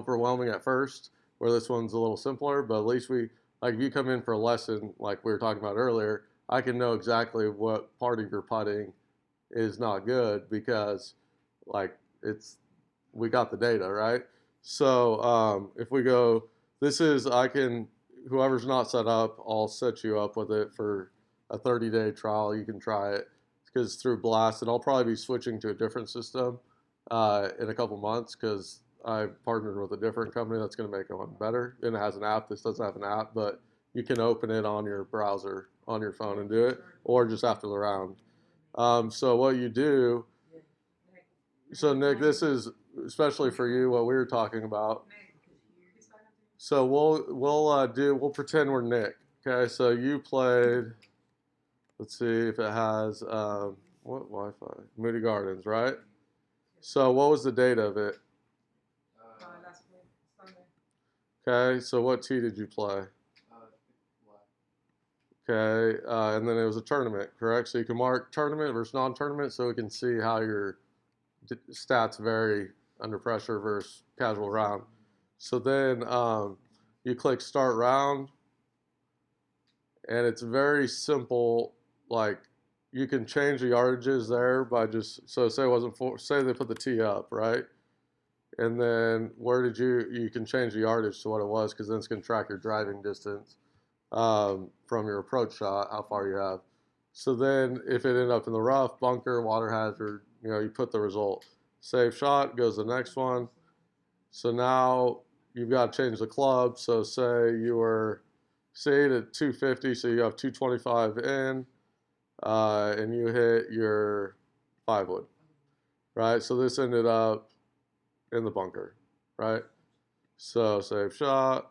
overwhelming at first, where this one's a little simpler, but at least like if you come in for a lesson, like we were talking about earlier, I can know exactly what part of your putting is not good because like it's we got the data, right? So if we go, this is I can whoever's not set up, I'll set you up with it for a 30-day trial. You can try it because through Blast, and I'll probably be switching to a different system in a couple months because I partnered with a different company that's going to make it one better. And it has an app. This doesn't have an app, but you can open it on your browser on your phone and do it, or just after the round. So what you do, so Nick, this is especially for you what we were talking about. So we'll pretend we're Nick. Okay, so you played. Let's see if it has what Wi-Fi? Moody Gardens, right? So what was the date of it? Okay, so what tee did you play? Okay, and then it was a tournament, correct? So you can mark tournament versus non-tournament, so we can see how your stats vary under pressure versus casual round. So then you click start round, and it's very simple. Like you can change the yardages there by just say it wasn't say they put the tee up, right? And then where did you can change the yardage to what it was because then it's going to track your driving distance from your approach shot, how far you have. So then if it ended up in the rough, bunker, water hazard, you put the result. Save shot, goes to the next one. So now you've got to change the club. So say you were say at 250, so you have 225 in, and you hit your 5-wood, right? So this ended up in the bunker, right? So save shot.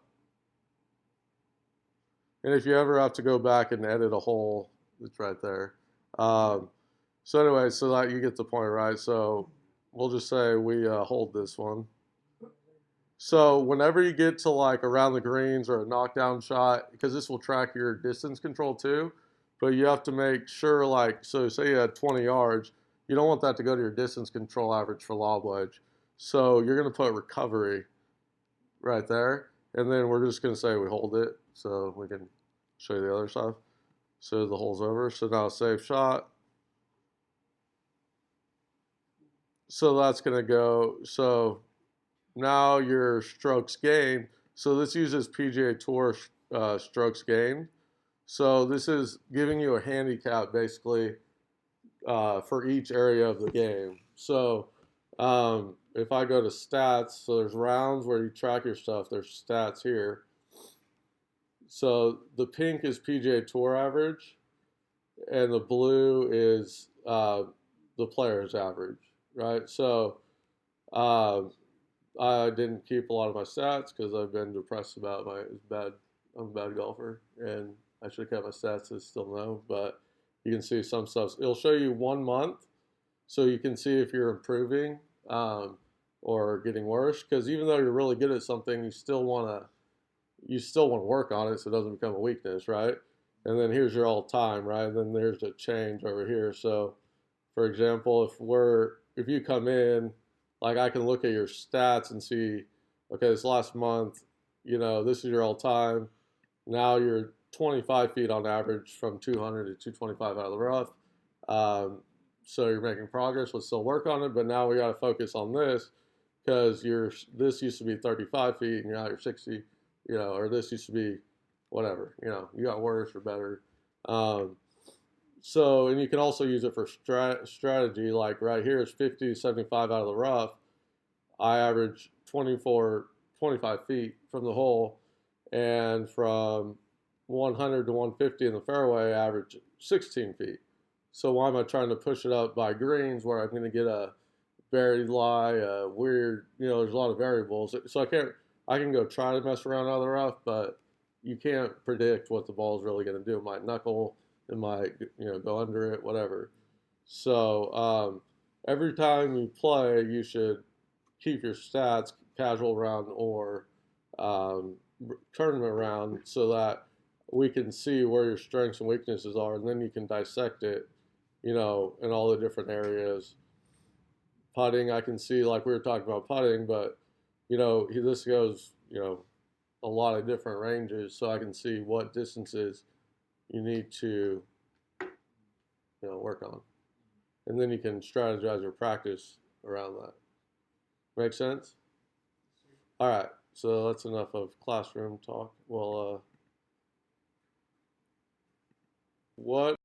And if you ever have to go back and edit a hole, it's right there. So anyway, so that you get the point, right? So we'll just say we hold this one. So whenever you get to like around the greens or a knockdown shot, because this will track your distance control too, but you have to make sure like, so say you had 20 yards, you don't want that to go to your distance control average for lob wedge. So you're going to put recovery right there. And then we're just going to say we hold it so we can show you the other stuff. So the hole's over. So now save shot. So that's going to go. So now your strokes gained. So this uses PGA Tour strokes gained. So this is giving you a handicap basically for each area of the game. So if I go to stats, so there's rounds where you track your stuff. There's stats here. So the pink is PGA Tour average, and the blue is the player's average, right? So I didn't keep a lot of my stats because I've been depressed about I'm a bad golfer, and I should have kept my stats. I still know, but you can see some stuff. It'll show you 1 month, so you can see if you're improving or getting worse. Because even though you're really good at something, you still want to work on it so it doesn't become a weakness, right? And then here's your all time, right? And then there's a change over here. So, for example, if you come in, like I can look at your stats and see, okay, this last month, this is your all time. Now you're 25 feet on average from 200 to 225 out of the rough. So you're making progress. We'll still work on it, but now we got to focus on this because this used to be 35 feet and now you're 60, or this used to be whatever, you got worse or better. And you can also use it for strategy. Like right here is 50 to 75 out of the rough. I average 25 feet from the hole, and from 100 to 150 in the fairway, I average 16 feet. So why am I trying to push it up by greens where I'm going to get a buried lie, a weird, there's a lot of variables. So I can go try to mess around out of the rough, but you can't predict what the ball is really going to do. It might knuckle, it might, go under it, whatever. So every time you play, you should keep your stats casual round or tournament round so that we can see where your strengths and weaknesses are, and then you can dissect it, in all the different areas. Putting, I can see, like we were talking about putting, but this goes, a lot of different ranges, so I can see what distances you need to, work on. And then you can strategize or practice around that. Make sense? All right, so that's enough of classroom talk. Well, what